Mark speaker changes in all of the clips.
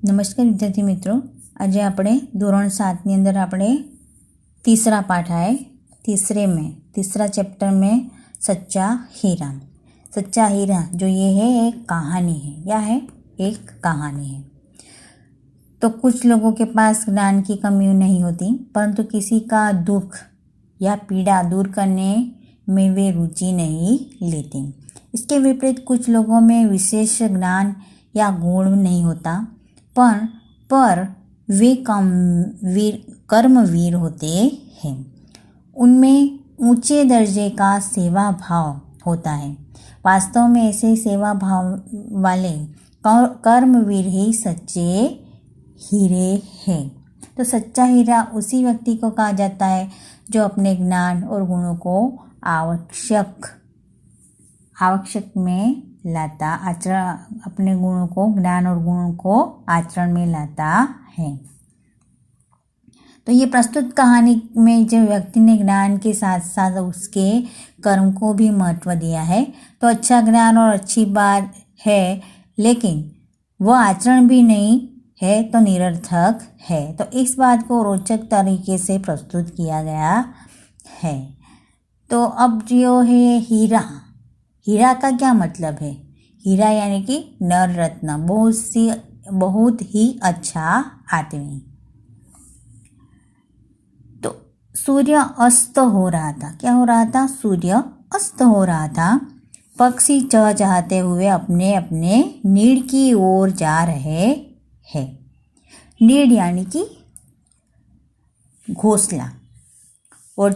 Speaker 1: નમસ્કાર વિદ્યાર્થી મિત્રો, આજે આપણે ધોરણ 7ની अंदर આપણે तीसरा पाठ आए। तीसरा चैप्टर में सच्चा हीरा। सच्चा हीरा जो ये है एक कहानी है। क्या है? एक कहानी है। तो कुछ लोगों के पास ज्ञान की कमी नहीं होती, परंतु किसी का दुख या पीड़ा दूर करने में वे रुचि नहीं लेते। इसके विपरीत कुछ लोगों में विशेष ज्ञान या गुण नहीं होता, पर वे कर्मवीर होते हैं। उनमें ऊंचे दर्जे का सेवा भाव होता है। वास्तव में ऐसे सेवा भाव वाले कर्मवीर ही सच्चे हीरे हैं। तो सच्चा हीरा उसी व्यक्ति को कहा जाता है जो अपने ज्ञान और गुणों को आवश्यक में लाता अपने गुणों को, ज्ञान और गुणों को आचरण में लाता है। तो ये प्रस्तुत कहानी में जो व्यक्ति ने ज्ञान के साथ साथ उसके कर्म को भी महत्व दिया है, तो अच्छा ज्ञान और अच्छी बात है, लेकिन वह आचरण भी नहीं है तो निरर्थक है। तो इस बात को रोचक तरीके से प्रस्तुत किया गया है। तो अब जो है हीरा का क्या मतलब है? हीरा यानी कि नर रत्न, बहुत ही अच्छा आदमी। तो सूर्य अस्त हो रहा था। क्या हो रहा था? सूर्य अस्त हो रहा था। पक्षी चहचहाते हुए अपने अपने नीड़ की ओर जा रहे हैं। नीड़ यानी कि घोंसला, और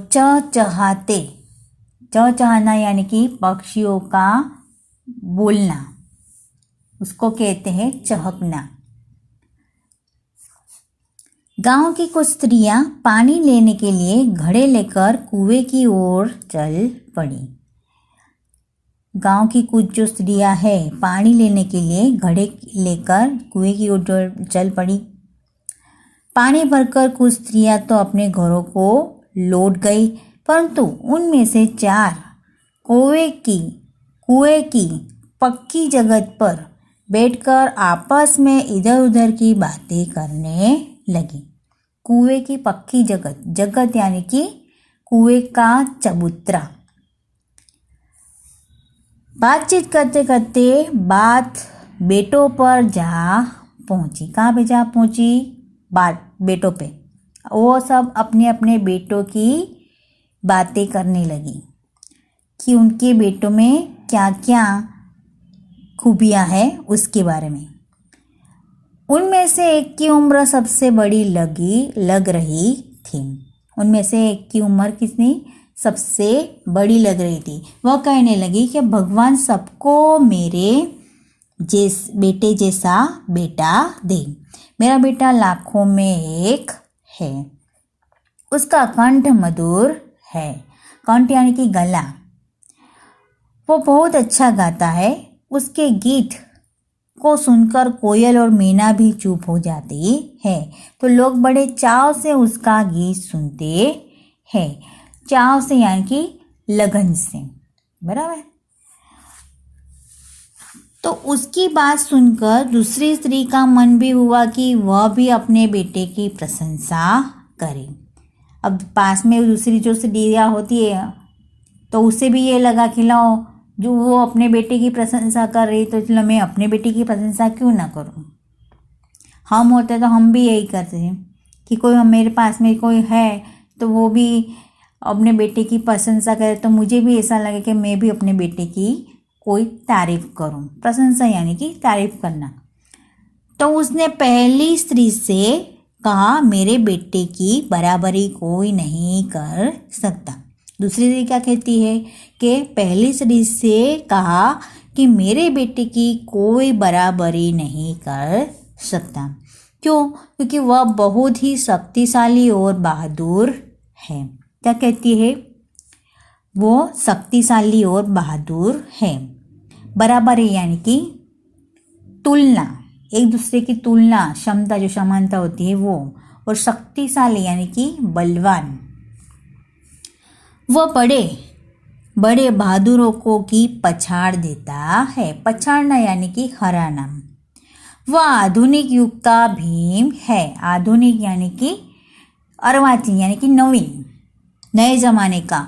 Speaker 1: चहचहाना यानी कि पक्षियों का बोलना, उसको कहते हैं चहकना। गांव की कुछ स्त्रियां पानी लेने के लिए घड़े लेकर कुएं की ओर चल पड़ी। गांव की कुछ जो स्त्रियां हैं पानी लेने के लिए घड़े लेकर कुएं की ओर चल पड़ी। पानी भरकर कुछ स्त्रियां तो अपने घरों को लौट गई, परंतु उनमें से 4 कुएं की पक्की जगह पर बैठकर आपस में इधर उधर की बातें करने लगी। कुएं की पक्की जगत यानी कि कुएं का चबूतरा। बातचीत करते करते बात बेटों पर जा पहुंची। कहाँ पे जा पहुंची? बेटों पे। वो सब अपने अपने बेटों की बातें करने लगी कि उनके बेटों में क्या क्या खूबियां हैं उसके बारे में। उनमें से एक की उम्र सबसे बड़ी लग रही थी। उनमें से एक की उम्र कितनी सबसे बड़ी लग रही थी। वह कहने लगी कि भगवान सबको मेरे बेटे जैसा बेटा दे। मेरा बेटा लाखों में एक है। उसका कंठ मधुर है। कंठ यानी कि गला। वो बहुत अच्छा गाता है। उसके गीत को सुनकर कोयल और मीना भी चुप हो जाती है। तो लोग बड़े चाव से उसका गीत सुनते हैं। चाव से यानी कि लगन से, बराबर। तो उसकी बात सुनकर दूसरी स्त्री का मन भी हुआ कि वह भी अपने बेटे की प्रशंसा करे। अब पास में दूसरी जो स्त्रियाँ होती है तो उसे भी ये लगा कि लो, जो वो अपने बेटे की प्रशंसा कर रही तो चलो मैं अपने बेटे की प्रशंसा क्यों ना करूं। हम होते तो हम भी यही करते हैं कि मेरे पास में कोई है तो वो भी अपने बेटे की प्रशंसा करे तो मुझे भी ऐसा लगे कि मैं भी अपने बेटे की कोई तारीफ करूं। प्रशंसा यानी कि तारीफ करना। तो उसने पहली स्त्री से कहा, मेरे बेटे की बराबरी कोई नहीं कर सकता। दूसरी स्त्री क्या कहती है कि पहली स्त्री से कहा कि मेरे बेटे की कोई बराबरी नहीं कर सकता। क्यों? क्योंकि वह बहुत ही शक्तिशाली और बहादुर है। क्या कहती है? वो शक्तिशाली और बहादुर है। बराबरी यानी कि तुलना, एक दूसरे की तुलना, क्षमता जो समानता होती है वो। और शक्तिशाली यानी कि बलवान। वह बड़े बहादुरों को की पछाड़ देता है। पछाड़ना यानी कि हराना। वह आधुनिक युग का भीम है। आधुनिक यानी कि अर्वाचीन यानी कि नवीन, नए जमाने का।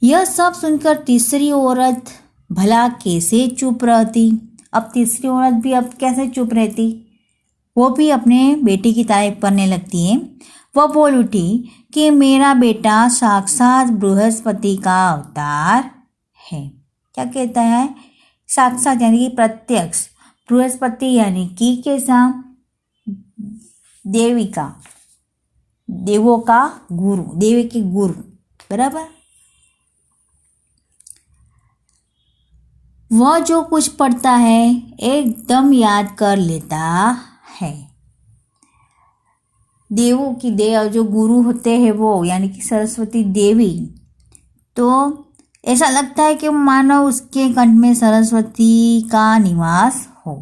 Speaker 1: यह सब सुनकर तीसरी औरत भला कैसे चुप रहती। अब तीसरी औरत भी अब कैसे चुप रहती, वो भी अपने बेटे की तारीफ करने लगती है। वह बोल उठी कि मेरा बेटा साक्षात बृहस्पति का अवतार है। क्या कहता है? साक्षात यानी कि प्रत्यक्ष, बृहस्पति यानी कि कैसा? देविका, देवों का गुरु, देवी के गुरु, बराबर। वह जो कुछ पढ़ता है एकदम याद कर लेता है। देवों की देव जो गुरु होते हैं वो यानी कि सरस्वती देवी, तो ऐसा लगता है कि मानो उसके कंठ में सरस्वती का निवास हो।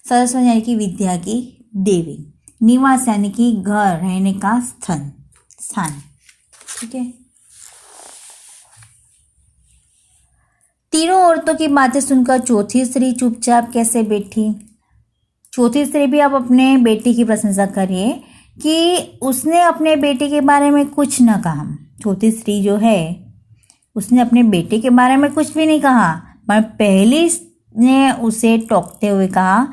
Speaker 1: सरस्वती यानी कि विद्या की देवी, निवास यानी कि घर, रहने का स्थान। ठीक है। तीनों औरतों की बातें सुनकर चौथी स्त्री चुपचाप कैसे बैठी। चौथी स्त्री भी अब अपने बेटे की प्रशंसा करिए कि उसने अपने बेटे के बारे में कुछ न कहा। चौथी स्त्री जो है उसने अपने बेटे के बारे में कुछ भी नहीं कहा, पर पहली ने उसे टोकते हुए कहा,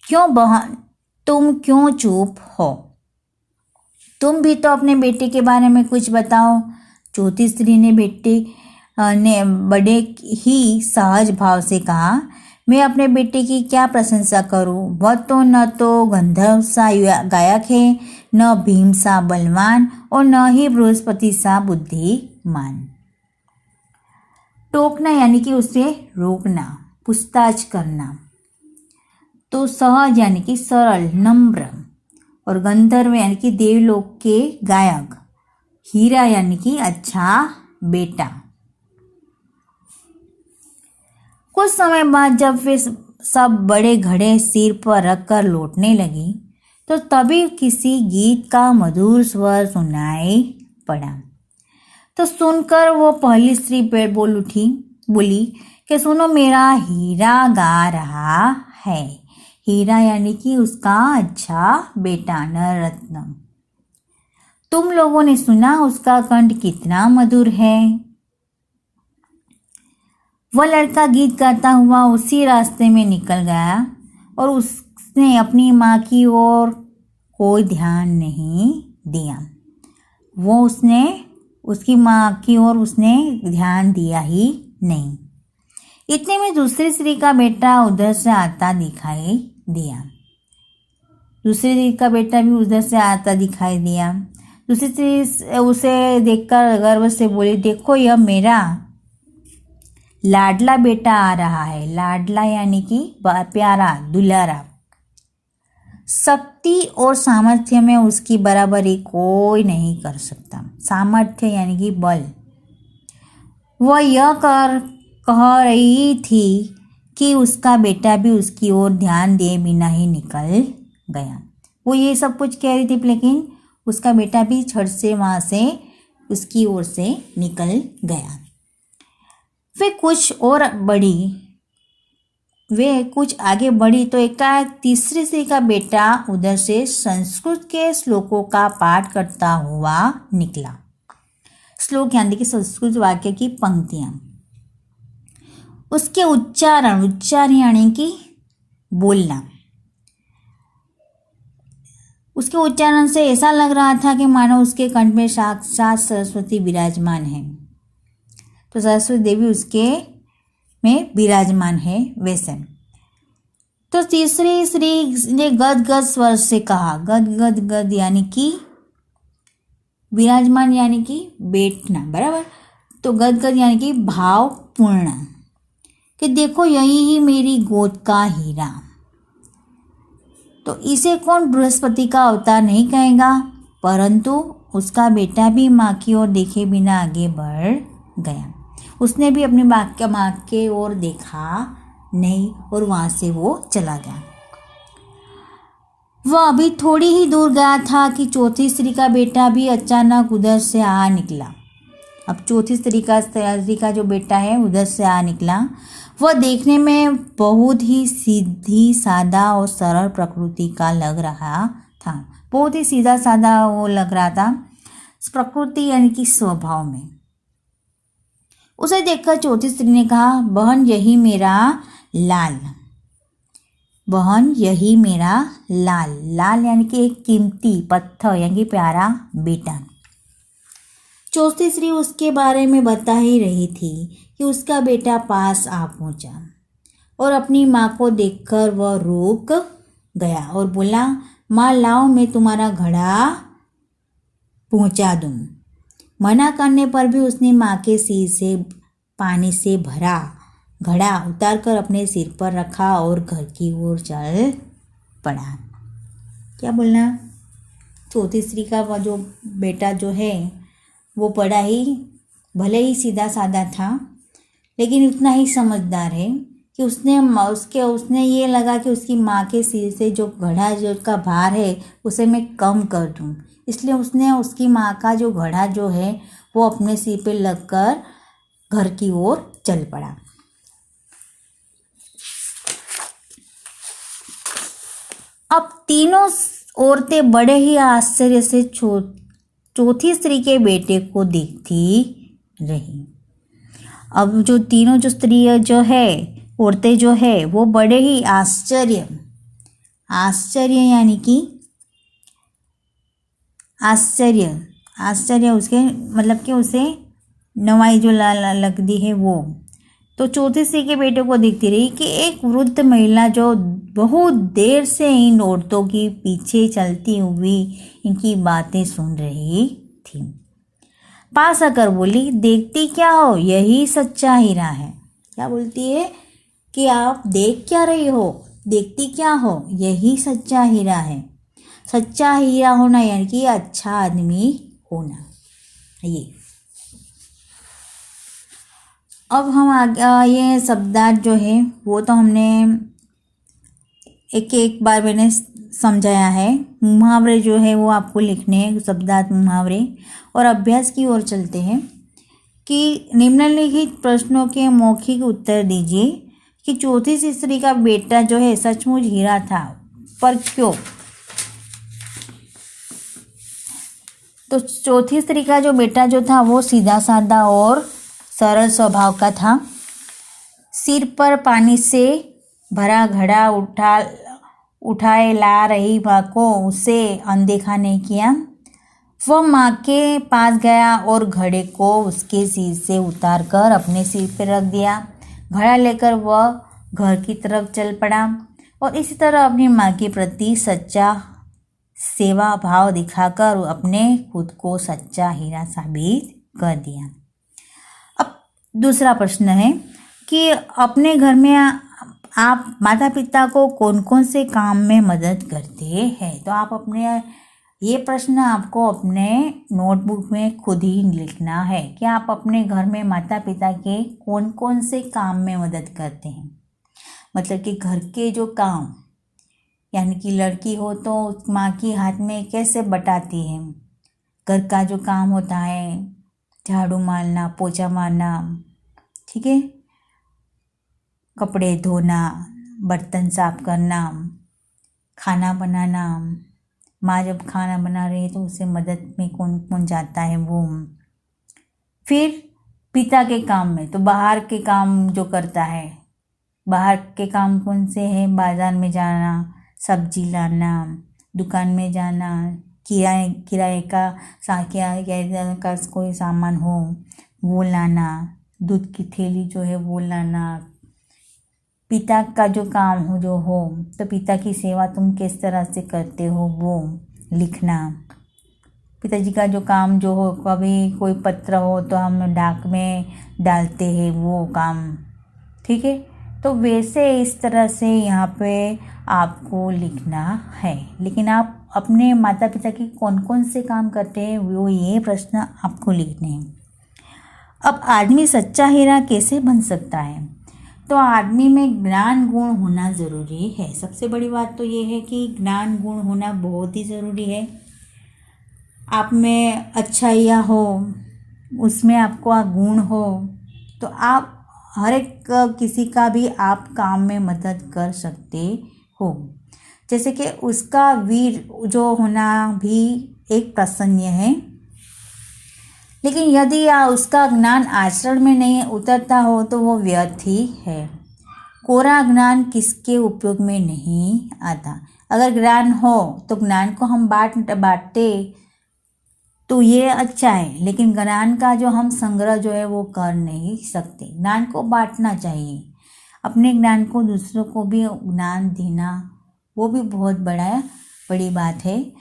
Speaker 1: क्यों बहन, तुम क्यों चुप हो? तुम भी तो अपने बेटे के बारे में कुछ बताओ। चौथी स्त्री ने बेटे ने बड़े ही सहज भाव से कहा, मैं अपने बेटे की क्या प्रशंसा करूं? वह तो न तो गंधर्व सा गायक है, न भीम सा बलवान और न ही बृहस्पति सा बुद्धिमान। टोकना यानी कि उसे रोकना, पूछताछ करना। तो सहज यानी कि सरल, नम्र, और गंधर्व यानी कि देवलोक के गायक। हीरा यानी कि अच्छा बेटा। कुछ समय बाद जब वे सब बड़े घड़े सिर पर रखकर लौटने लगी तो तभी किसी गीत का मधुर स्वर सुनाई पड़ा। तो सुनकर वो पहली स्त्री बोली कि सुनो, मेरा हीरा गा रहा है। हीरा यानी कि उसका अच्छा बेटा, नर रत्न। तुम लोगों ने सुना उसका कंठ कितना मधुर है। वह लड़का गीत गाता हुआ उसी रास्ते में निकल गया और उसने अपनी माँ की ओर कोई ध्यान नहीं दिया। उसकी माँ की ओर उसने ध्यान दिया ही नहीं। इतने में दूसरी स्त्री का बेटा उधर से आता दिखाई दिया। दूसरी स्त्री का बेटा भी उधर से आता दिखाई दिया। दूसरी स्त्री उसे देखकर गर्व से बोली, देखो यह मेरा लाडला बेटा आ रहा है। लाडला यानी कि प्यारा, दुलारा। शक्ति और सामर्थ्य में उसकी बराबरी कोई नहीं कर सकता। सामर्थ्य यानी कि बल। वह यह कह रही थी कि उसका बेटा भी उसकी ओर ध्यान दिए बिना ही निकल गया। वो ये सब कुछ कह रही थी, लेकिन उसका बेटा भी झट से वहाँ से उसकी ओर से निकल गया। वे कुछ आगे बढ़ी तो एकाएक तीसरी स्त्री का बेटा उधर से संस्कृत के श्लोकों का पाठ करता हुआ निकला। श्लोक यानी कि संस्कृत वाक्य की पंक्तियां। उसके उच्चारण यानी कि बोलना, उसके उच्चारण से ऐसा लग रहा था कि मानो उसके कंठ में साक्षात सरस्वती विराजमान है। तो सरस्वती देवी उसके में विराजमान है वैसे। तो तीसरी स्त्री ने गदगद स्वर से कहा, गद यानी कि विराजमान यानी कि बैठना, बराबर। तो गदगद यानी कि भावपूर्ण, कि देखो यही ही मेरी गोद का हीरा। तो इसे कौन बृहस्पति का अवतार नहीं कहेगा, परंतु उसका बेटा भी माँ की ओर देखे बिना आगे बढ़ गया। उसने भी अपनी माँ के ओर देखा नहीं और वहाँ से वो चला गया। वह अभी थोड़ी ही दूर गया था कि चौथी स्त्री का बेटा भी अचानक उधर से आ निकला। अब चौथी स्त्री का जो बेटा है उधर से आ निकला। वह देखने में बहुत ही सीधी सादा और सरल प्रकृति का लग रहा था। बहुत ही सीधा सादा वो लग रहा था प्रकृति यानी कि स्वभाव में। उसे देखकर चौथी स्त्री ने कहा, बहन यही मेरा लाल, बहन यही मेरा लाल। लाल यानी कि एक कीमती पत्थर यानी कि प्यारा बेटा। चौथी स्त्री उसके बारे में बता ही रही थी कि उसका बेटा पास आ पहुंचा और अपनी माँ को देखकर वह रुक गया और बोला, माँ लाओ मैं तुम्हारा घड़ा पहुंचा दूँ। मना करने पर भी उसने माँ के सिर से पानी से भरा घड़ा उतारकर अपने सिर पर रखा और घर की ओर चल पड़ा। क्या बोलना, चौथी स्त्री का वह जो बेटा जो है वो बड़ा ही भले ही सीधा साधा था लेकिन उतना ही समझदार है कि उसने ये लगा कि उसकी माँ के सिर से जो घड़ा जो का भार है उसे मैं कम कर दूँ, इसलिए उसने उसकी माँ का जो घड़ा जो है वो अपने सिर पे लगकर घर की ओर चल पड़ा। अब तीनों औरतें बड़े ही आश्चर्य से चौथी स्त्री के बेटे को देखती रही। अब जो तीनों जो स्त्री जो है औरतें जो है वो बड़े ही आश्चर्य यानी कि आश्चर्य उसके मतलब कि उसे नवाई जो लगती है वो। तो चौथी स्त्री के बेटे को देखती रही कि एक वृद्ध महिला जो बहुत देर से इन औरतों के पीछे चलती हुई इनकी बातें सुन रही थी। पास आकर बोली, देखती क्या हो, यही सच्चा हीरा है। क्या बोलती है कि आप देख क्या रही हो, देखती क्या हो, यही सच्चा हीरा है। सच्चा हीरा होना यानी कि अच्छा आदमी होना। ये अब हम आगे ये शब्दार्थ जो है वो तो हमने एक बार मैंने समझाया है। मुहावरे जो है वो आपको लिखने हैं, शब्दार्थ मुहावरे। और अभ्यास की ओर चलते हैं कि निम्नलिखित प्रश्नों के मौखिक उत्तर दीजिए कि चौथी स्त्री का बेटा जो है सचमुच हीरा था, पर क्यों। तो चौथी स्त्री का जो बेटा जो था वो सीधा साधा और सरल स्वभाव का था। सिर पर पानी से भरा घड़ा उठाए ला रही माँ को उसे अनदेखा नहीं किया। वह माँ के पास गया और घड़े को उसके सिर से उतारकर अपने सिर पर रख दिया। घड़ा लेकर वह घर की तरफ चल पड़ा और इसी तरह अपनी माँ के प्रति सच्चा सेवा भाव दिखाकर अपने खुद को सच्चा हीरा साबित कर दिया। अब दूसरा प्रश्न है कि अपने घर में आप माता पिता को कौन कौन से काम में मदद करते हैं। तो आप अपने ये प्रश्न आपको अपने नोटबुक में खुद ही लिखना है कि आप अपने घर में माता पिता के कौन कौन से काम में मदद करते हैं। मतलब कि घर के जो काम यानी कि लड़की हो तो माँ की हाथ में कैसे बटाती है। घर का जो काम होता है, झाड़ू मारना, पोछा मारना, ठीक है, कपड़े धोना, बर्तन साफ करना, खाना बनाना। माँ जब खाना बना रही है तो उसे मदद में कौन कौन जाता है वो। फिर पिता के काम में तो बाहर के काम जो करता है, बाहर के काम कौन से हैं, बाज़ार में जाना, सब्जी लाना, दुकान में जाना, किराए का कोई सामान हो वो लाना, दूध की थैली जो है वो लाना। पिता का जो काम हो तो पिता की सेवा तुम किस तरह से करते हो वो लिखना। पिताजी का जो काम जो हो, कभी कोई पत्र हो तो हम डाक में डालते हैं वो काम, ठीक है। तो वैसे इस तरह से यहाँ पे आपको लिखना है। लेकिन आप अपने माता पिता की कौन कौन से काम करते हैं वो ये प्रश्न आपको लिखने हैं। अब आदमी सच्चा हीरा कैसे बन सकता है। तो आदमी में ज्ञान गुण होना ज़रूरी है। सबसे बड़ी बात तो ये है कि ज्ञान गुण होना बहुत ही ज़रूरी है। आप में अच्छाइयाँ हो, उसमें आपको गुण हो तो आप हर एक किसी का भी आप काम में मदद कर सकते हो। जैसे कि उसका वीर जो होना भी एक प्रसन्न है, लेकिन यदि उसका ज्ञान आचरण में नहीं उतरता हो तो वो व्यर्थ ही है। कोरा ज्ञान किसके उपयोग में नहीं आता। अगर ज्ञान हो तो ज्ञान को हम बांटते तो ये अच्छा है, लेकिन ज्ञान का जो हम संग्रह जो है वो कर नहीं सकते। ज्ञान को बांटना चाहिए, अपने ज्ञान को दूसरों को भी ज्ञान देना, वो भी बहुत बड़ी बात है।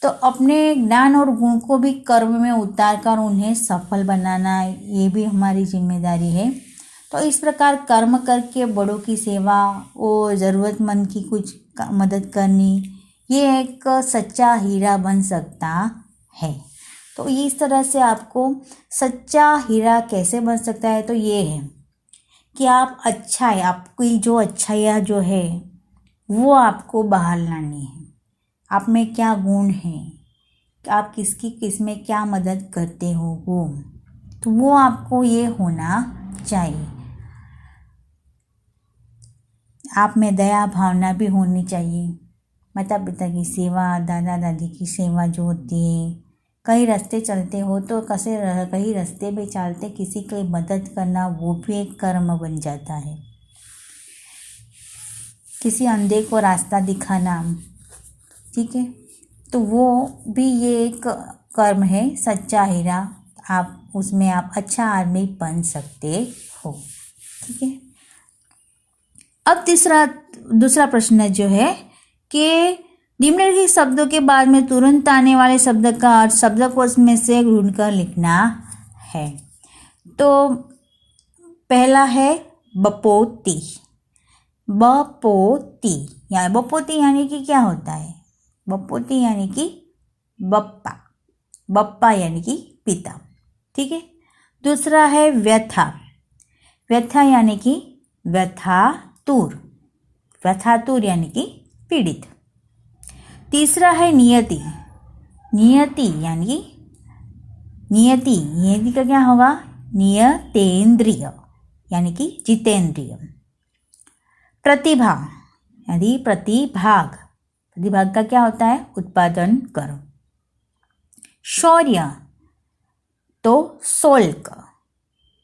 Speaker 1: तो अपने ज्ञान और गुण को भी कर्म में उतार कर उन्हें सफल बनाना, ये भी हमारी जिम्मेदारी है। तो इस प्रकार कर्म करके बड़ों की सेवा और ज़रूरतमंद की कुछ मदद करनी, ये एक सच्चा हीरा बन सकता है। तो इस तरह से आपको सच्चा हीरा कैसे बन सकता है, तो ये है कि आप अच्छाई, आपकी जो अच्छाइयाँ जो है वो आपको बाहर लानी है। आप में क्या गुण है, आप किसकी किस में क्या मदद करते हो, वो आपको ये होना चाहिए। आप में दया भावना भी होनी चाहिए। माता पिता की सेवा, दादा दादी की सेवा जो होती है, कई रास्ते चलते हो तो कई रास्ते भी चलते किसी की मदद करना, वो भी एक कर्म बन जाता है। किसी अंधे को रास्ता दिखाना, ठीक है, तो वो भी ये एक कर्म है। सच्चा हीरा, आप उसमें आप अच्छा आदमी बन सकते हो, ठीक है। अब दूसरा प्रश्न जो है कि निम्नलिखित शब्दों के बाद में तुरंत आने वाले शब्द का अर्थ शब्दकोश में से ढूंढकर लिखना है। तो पहला है बपोती। बपोती यानी कि क्या होता है? बपोती यानी कि बप्पा, बप्पा यानी कि पिता, ठीक है। दूसरा है व्यथा। व्यथा यानी कि व्यथातुर, व्यथातुर यानी कि पीड़ित। तीसरा है नियति। नियति यानी कि नियति का क्या होगा? नियतेंद्रिय यानी कि जितेंद्रिय। प्रतिभा यानी प्रतिभाग, प्रतिभाग का क्या होता है? उत्पादन करो। शौर्य तो शुल्क,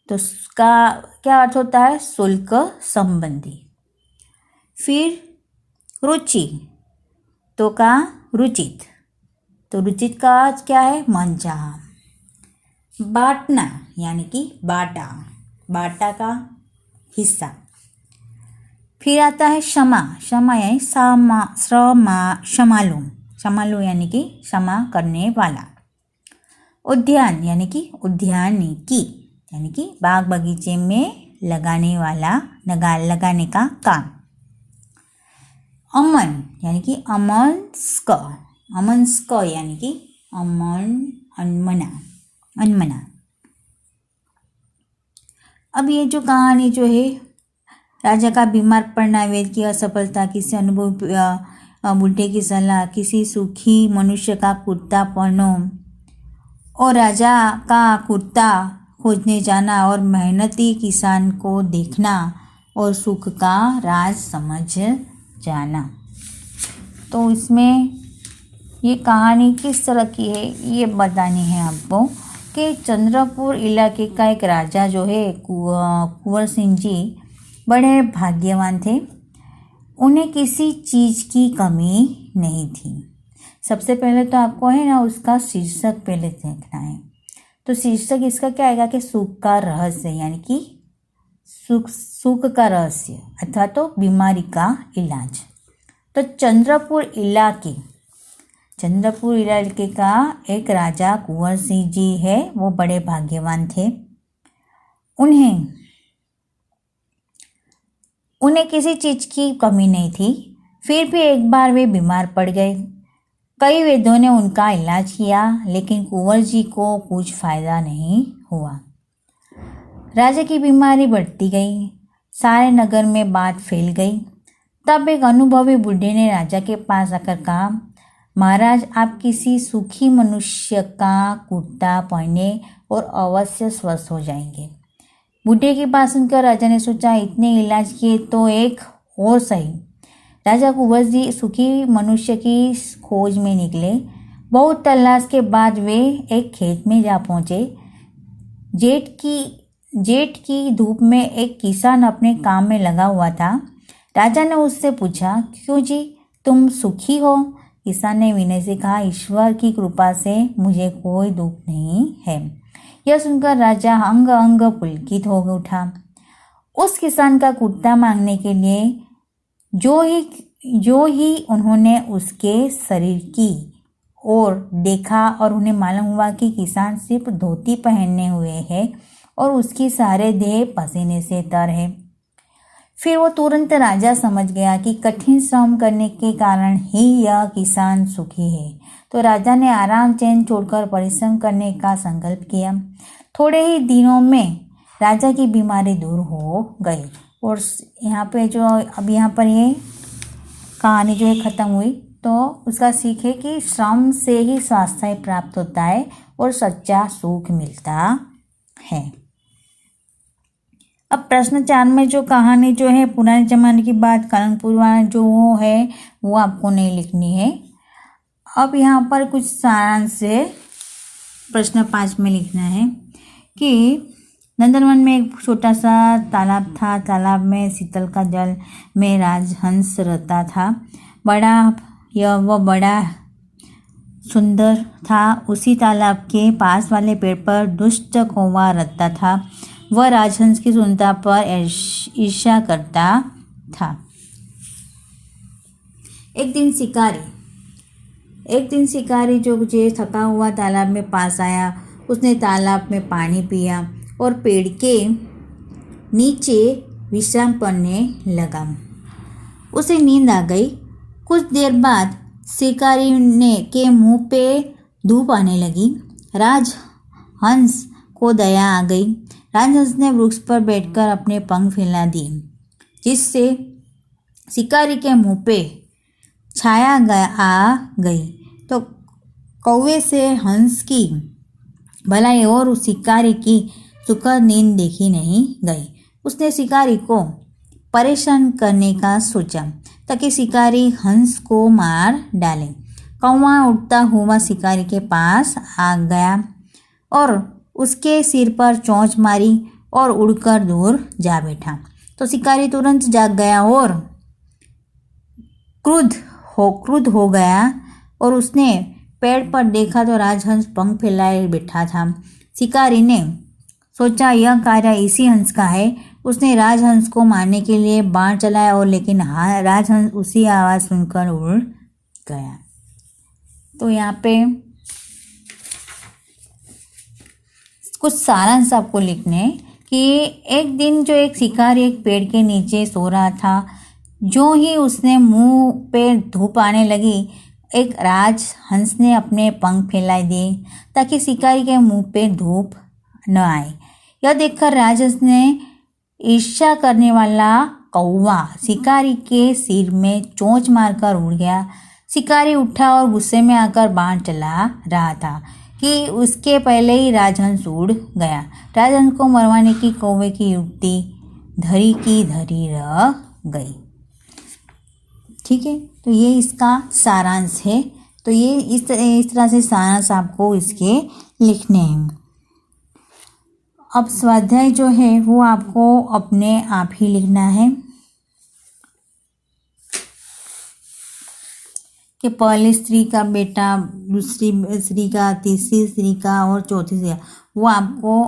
Speaker 1: तो उसका क्या अर्थ होता है? शुल्क संबंधी। फिर रुचि तो का रुचित, तो रुचित का अर्थ क्या है? मनचाहा। बांटना यानी कि बाटा, बाटा का हिस्सा। फिर आता है क्षमा। क्षमा यानी क्षमालु, क्षमालु यानी कि क्षमा करने वाला। उद्यान यानी कि उद्यानिकी, यानी कि बाग बगीचे में लगाने वाला, लगाने का काम। अमन यानी कि अमनस्क, अमनस्क यानी कि अनमना। अब ये जो कहानी जो है, राजा का बीमार पड़ना, वेद की असफलता, किसी अनुभव बूढ़े की सलाह, किसी सुखी मनुष्य का कुर्ता पहनो और राजा का कुर्ता खोजने जाना और मेहनती किसान को देखना और सुख का राज समझ जाना। तो इसमें ये कहानी किस तरह की है ये बतानी है आपको कि चंद्रपुर इलाके का एक राजा जो है कुंवर सिंह जी बड़े भाग्यवान थे। उन्हें किसी चीज़ की कमी नहीं थी। सबसे पहले तो आपको है ना उसका शीर्षक पहले देखना है। तो शीर्षक इसका क्या आएगा कि सुख का रहस्य, यानी कि सुख का रहस्य अथवा तो बीमारी का इलाज। तो चंद्रपुर इलाके का एक राजा कुंवर सिंह जी है, वो बड़े भाग्यवान थे। उन्हें किसी चीज़ की कमी नहीं थी। फिर भी एक बार वे बीमार पड़ गए। कई वैद्यों ने उनका इलाज किया, लेकिन कुंवर जी को कुछ फायदा नहीं हुआ। राजा की बीमारी बढ़ती गई, सारे नगर में बात फैल गई। तब एक अनुभवी बूढ़े ने राजा के पास आकर कहा, महाराज, आप किसी सुखी मनुष्य का कुर्ता पहने और अवश्य स्वस्थ हो जाएंगे। बूढ़े की बात सुनकर राजा ने सोचा, इतने इलाज किए तो एक और सही। राजा कुंवर जी सुखी मनुष्य की खोज में निकले। बहुत तलाश के बाद वे एक खेत में जा पहुंचे। जेठ की धूप में एक किसान अपने काम में लगा हुआ था। राजा ने उससे पूछा, क्यों जी, तुम सुखी हो? किसान ने विनय से कहा, ईश्वर की कृपा से मुझे कोई दुख नहीं है। यह सुनकर राजा अंग अंग पुलकित हो उठा। उस किसान का कुर्ता मांगने के लिए जो ही उन्होंने उसके शरीर की ओर देखा और उन्हें मालूम हुआ कि किसान सिर्फ धोती पहने हुए है और उसकी सारे देह पसीने से तर है। फिर वो तुरंत राजा समझ गया कि कठिन श्रम करने के कारण ही यह किसान सुखी है। तो राजा ने आराम चैन छोड़कर परिश्रम करने का संकल्प किया। थोड़े ही दिनों में राजा की बीमारी दूर हो गई। और यहाँ पर ये कहानी जो है ख़त्म हुई। तो उसका सीख है कि श्रम से ही स्वास्थ्य प्राप्त होता है और सच्चा सुख मिलता है। अब प्रश्न 4 में जो कहानी जो है पुराने ज़माने की बात, कलंक पुराण जो वो है वो आपको नहीं लिखनी है। अब यहाँ पर कुछ सारांश है। प्रश्न 5 में लिखना है कि नंदनवन में एक छोटा सा तालाब था। तालाब में शीतल का जल में राजहंस रहता था। बड़ा सुंदर था। उसी तालाब के पास वाले पेड़ पर दुष्ट कौवा रहता था। वह राजहंस की सुंदरता पर ईर्ष्या करता था। एक दिन शिकारी जो थका हुआ तालाब में पास आया। उसने तालाब में पानी पिया और पेड़ के नीचे विश्राम करने लगा। उसे नींद आ गई। कुछ देर बाद शिकारी के मुंह पे धूप आने लगी। राजहंस को दया आ गई। राजहंस ने वृक्ष पर बैठकर अपने पंख फैला दिए, जिससे शिकारी के मुंह पे छाया आ गई। तो कौवे से हंस की भलाई और उस शिकारी की सुखद नींद देखी नहीं गई। उसने शिकारी को परेशान करने का सोचा ताकि शिकारी हंस को मार डाले। कौवा उड़ता हुआ शिकारी के पास आ गया और उसके सिर पर चोंच मारी और उड़कर दूर जा बैठा। तो शिकारी तुरंत जाग गया और क्रुद्ध हो गया और उसने पेड़ पर देखा तो राजहंस पंख फैलाए बैठा था। शिकारी ने सोचा यह कार्य इसी हंस का है। उसने राजहंस को मारने के लिए बाण चलाया और लेकिन राजहंस उसी आवाज़ सुनकर उड़ गया। तो यहाँ पे कुछ सारांश आपको लिखने कि एक दिन जो एक शिकारी एक पेड़ के नीचे सो रहा था। जो ही उसने मुंह पे धूप आने लगी, एक राजहंस ने अपने पंख फैला दिए ताकि शिकारी के मुंह पे धूप न आए। यह देखकर राजहंस ने ईर्ष्या करने वाला कौवा शिकारी के सिर में चोंच मारकर उड़ गया। शिकारी उठा और गुस्से में आकर बाण चला रहा था कि उसके पहले ही राजहंस उड़ गया। राजहंस को मरवाने की कौवे की युक्ति धरी की धरी रह गई। ठीक है, तो ये इसका सारांश है। तो ये इस तरह से सारांश आपको इसके लिखने हैं। अब स्वाध्याय जो है वो आपको अपने आप ही लिखना है कि पहली स्त्री का बेटा, दूसरी स्त्री का, तीसरी स्त्री का और चौथी स्त्री का, वो आपको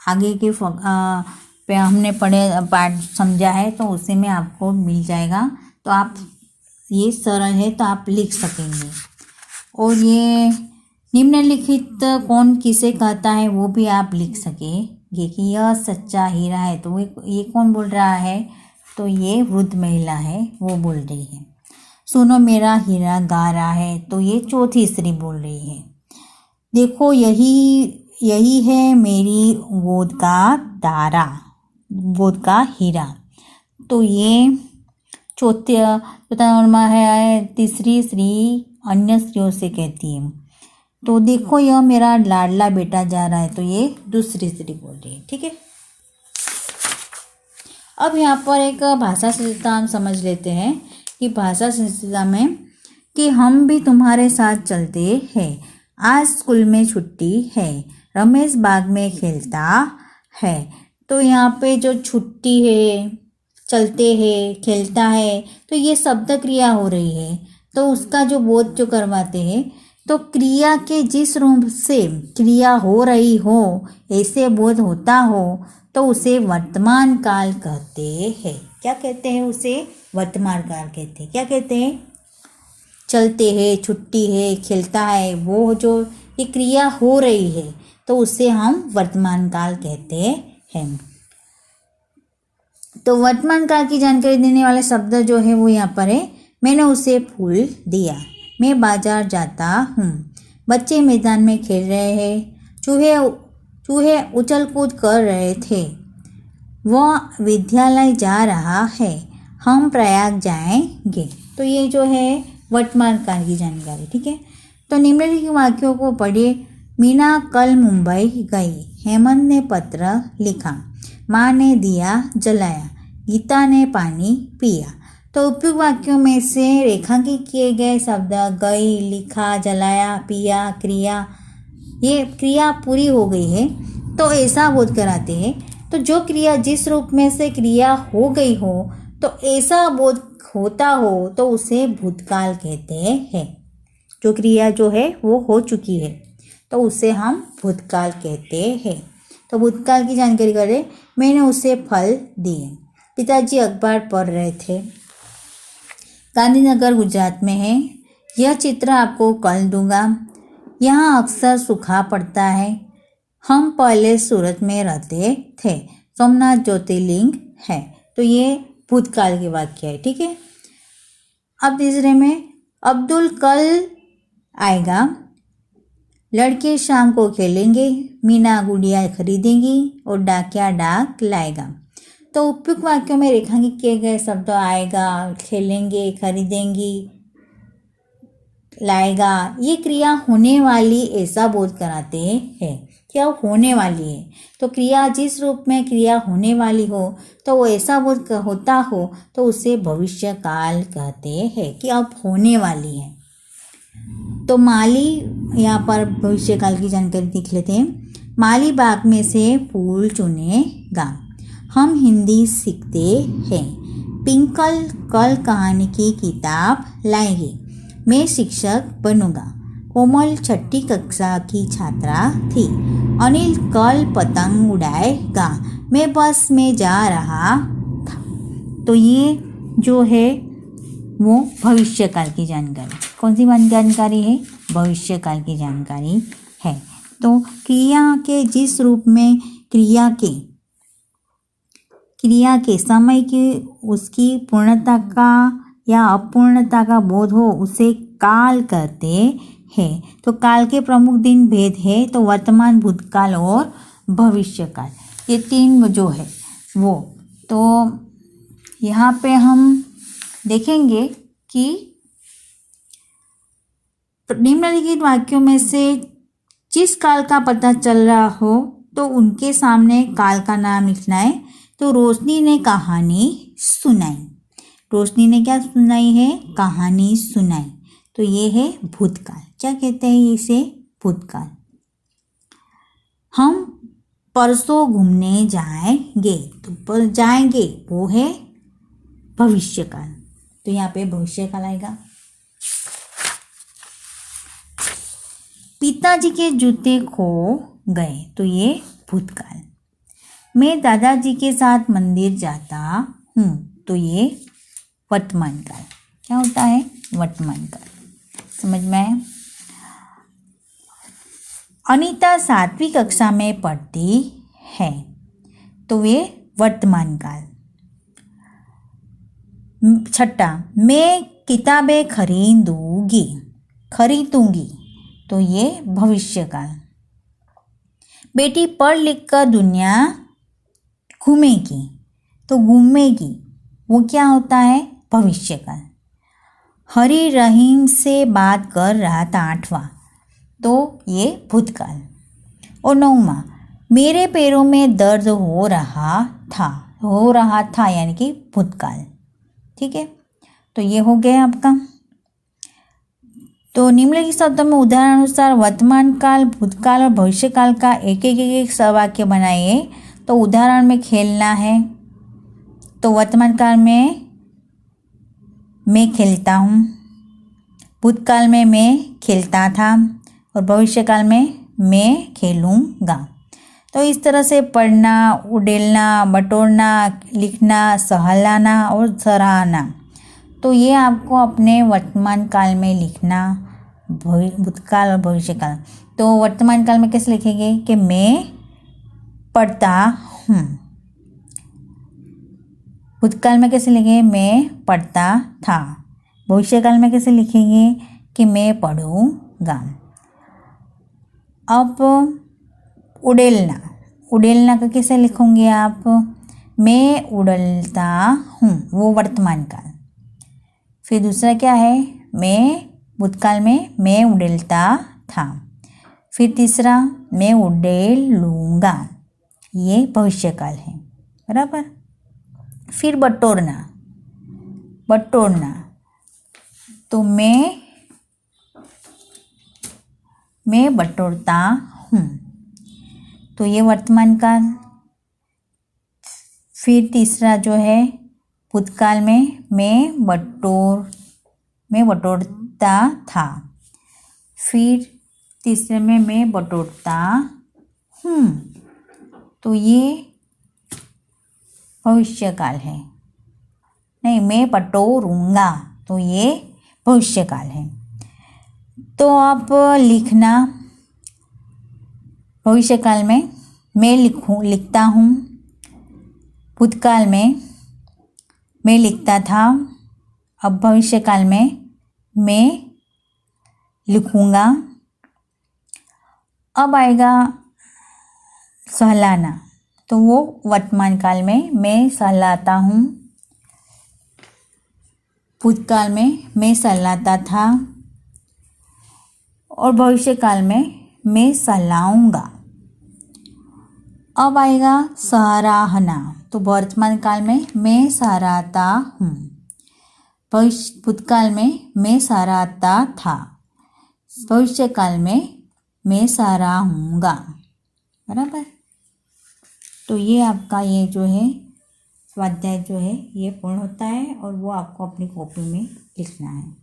Speaker 1: आगे के पे हमने पाठ समझा है तो उसी में आपको मिल जाएगा। तो आप ये सरल है तो आप लिख सकेंगे। और ये निम्नलिखित कौन किसे कहता है वो भी आप लिख सकेंगे कि यह सच्चा हीरा है। तो ये कौन बोल रहा है? तो ये वृद्ध महिला है, वो बोल रही है। सुनो मेरा हीरा गा रहा है, तो ये चौथी स्त्री बोल रही है। देखो यही है मेरी गोद का तारा, गोद का हीरा। तो ये चौथा नंबर है। तीसरी स्त्री अन्य स्त्रियों से कहती है। तो देखो यह मेरा लाडला बेटा जा रहा है, तो ये दूसरी स्त्री बोल रही है। ठीक है। अब यहाँ पर एक भाषा संहिता हम समझ लेते हैं कि भाषा संहिता में कि हम भी तुम्हारे साथ चलते हैं, आज स्कूल में छुट्टी है, रमेश बाग में खेलता है। तो यहाँ पे जो छुट्टी है, चलते हैं, खेलता है, तो ये शब्द क्रिया हो रही है। तो उसका जो बोध जो करवाते हैं, तो क्रिया के जिस रूप से क्रिया हो रही हो ऐसे बोध होता हो तो उसे वर्तमान काल कहते हैं। क्या कहते हैं? उसे वर्तमान काल कहते हैं। क्या कहते हैं? चलते हैं, छुट्टी है, खेलता है, वो जो ये क्रिया हो रही है तो उसे हम वर्तमान काल कहते हैं। तो वर्तमान काल की जानकारी देने वाले शब्द जो है वो यहाँ पर है। मैंने उसे फूल दिया, मैं बाजार जाता हूँ, बच्चे मैदान में खेल रहे हैं, चूहे उछल कूद कर रहे थे, वह विद्यालय जा रहा है, हम प्रयाग जाएंगे। तो ये जो है वर्तमान काल की जानकारी। ठीक है, तो निम्नलिखित वाक्यों को पढ़िए। मीना कल मुंबई गई, हेमंत ने पत्र लिखा, माँ ने दिया जलाया, गीता ने पानी पिया। तो उपयुक्त वाक्यों में से रेखांकित किए गए शब्द गई, लिखा, जलाया, पिया, क्रिया, ये क्रिया पूरी हो गई है तो ऐसा बोध कराते हैं। तो जो क्रिया जिस रूप में से क्रिया हो गई हो तो ऐसा बोध होता हो तो उसे भूतकाल कहते हैं। जो क्रिया जो है वो हो चुकी है तो उसे हम भूतकाल कहते हैं। तो भूतकाल की जानकारी करें। मैंने उसे फल दिए, पिताजी अखबार पढ़ रहे थे, गांधीनगर गुजरात में है, यह चित्र आपको कल दूंगा, यहाँ अक्सर सूखा पड़ता है, हम पहले सूरत में रहते थे, सोमनाथ ज्योतिर्लिंग है। तो ये भूतकाल के वाक्य है। ठीक है, अब तीसरे में अब्दुल कल आएगा, लड़के शाम को खेलेंगे, मीना गुड़िया खरीदेंगी और डाकिया डाक लाएगा। तो उपयुक्त वाक्यों में रेखांकित किए गए शब्द आएगा, खेलेंगे, खरीदेंगी, लाएगा, ये क्रिया होने वाली ऐसा बोध कराते हैं। क्या होने वाली है? तो क्रिया जिस रूप में क्रिया होने वाली हो तो वो ऐसा बोध होता हो तो उसे भविष्य काल कहते हैं कि अब होने वाली है। तो माली, यहाँ पर भविष्य काल की जानकारी देख लेते हैं। माली बाग में से फूल चुनेगा, हम हिंदी सीखते हैं, पिंकल कल कहानी की किताब लाएगी, मैं शिक्षक बनूंगा, कोमल छठी कक्षा की छात्रा थी, अनिल कल पतंग उड़ाएगा, मैं बस में जा रहा था। तो ये जो है वो भविष्य काल की जानकारी। कौन सी जानकारी है? भविष्य काल की जानकारी है। तो क्रिया के जिस रूप में क्रिया के समय की उसकी पूर्णता का या अपूर्णता का बोध हो उसे काल कहते हैं। तो काल के प्रमुख दिन भेद है तो वर्तमान, भूतकाल और भविष्य काल, ये तीन जो है वो। तो यहाँ पे हम देखेंगे कि निम्नलिखित वाक्यों में से जिस काल का पता चल रहा हो तो उनके सामने काल का नाम लिखना है। तो रोशनी ने कहानी सुनाई, रोशनी ने क्या सुनाई है? कहानी सुनाई। तो ये है भूतकाल। क्या कहते हैं इसे? भूतकाल। हम परसों घूमने जाएंगे, तो जाएंगे वो है भविष्यकाल। तो यहाँ पे भविष्यकाल आएगा। पिताजी के जूते खो गए, तो ये भूतकाल। मैं दादाजी के साथ मंदिर जाता हूँ, तो ये वर्तमान काल। क्या होता है? वर्तमान काल। समझ में आया? अनीता 7वीं कक्षा में पढ़ती है, तो ये वर्तमान काल। छठा, मैं किताबें खरीदूंगी, तो ये भविष्य काल। बेटी पढ़ लिख कर दुनिया घूमेगी, तो घूमेगी वो क्या होता है? भविष्य काल। हरी रहीम से बात कर रहा था, 8वां, तो ये भूतकाल। और 9वां, मेरे पैरों में दर्द हो रहा था, हो रहा था यानी कि भूतकाल। ठीक है, तो ये हो गया आपका। तो निम्नलिखित शब्दों में उदाहरण अनुसार वर्तमान काल, भूतकाल और भविष्य काल का एक वाक्य बनाइए। तो उदाहरण में खेलना है, तो वर्तमान काल में मैं खेलता हूँ, भूतकाल में मैं खेलता था और भविष्य काल में मैं खेलूँगा। तो इस तरह से पढ़ना, उड़ेलना, बटोरना, लिखना, सहलाना और सराहना, तो ये आपको अपने वर्तमान काल में लिखना, भूतकाल और भविष्य काल। तो वर्तमान काल में कैसे लिखेंगे कि मैं पढ़ता हूँ, भूतकाल में कैसे लिखेंगे मैं पढ़ता था, भविष्य काल में कैसे लिखेंगे कि मैं पढ़ूँगा। अब उड़ेलना, उड़ेलना का कैसे लिखोगे आप, मैं उड़लता हूँ, वो वर्तमान काल। फिर दूसरा क्या है, मैं भूतकाल में मैं उड़ेलता था। फिर तीसरा मैं उड़ेल लूँगा, ये भविष्य काल है, बराबर। फिर बटोरना, बटोरना, तो मैं बटोरता हूँ, तो ये वर्तमान काल। फिर तीसरा जो है भूतकाल में मैं बटोरता था। फिर तीसरे में मैं बटोरता हूँ, तो ये भविष्य काल है। नहीं, मैं बटोरूँगा, तो ये भविष्य काल है। तो आप लिखना, भविष्य काल में मैं लिखता हूँ, भूतकाल में मैं लिखता था, अब भविष्य काल में मैं लिखूँगा। अब आएगा सहलाना, तो वो वर्तमान काल में मैं सहलाता हूँ, भूतकाल में मैं सहलाता था और भविष्य काल में मैं सहलाऊँगा। अब आएगा सराहना, तो वर्तमान काल में मैं सराहता हूँ, भूतकाल में मैं सराहता था, भविष्य काल में मैं सराहूँगा, बराबर। तो ये आपका ये जो है स्वाध्याय जो है ये पूर्ण होता है और वो आपको अपनी कॉपी में लिखना है।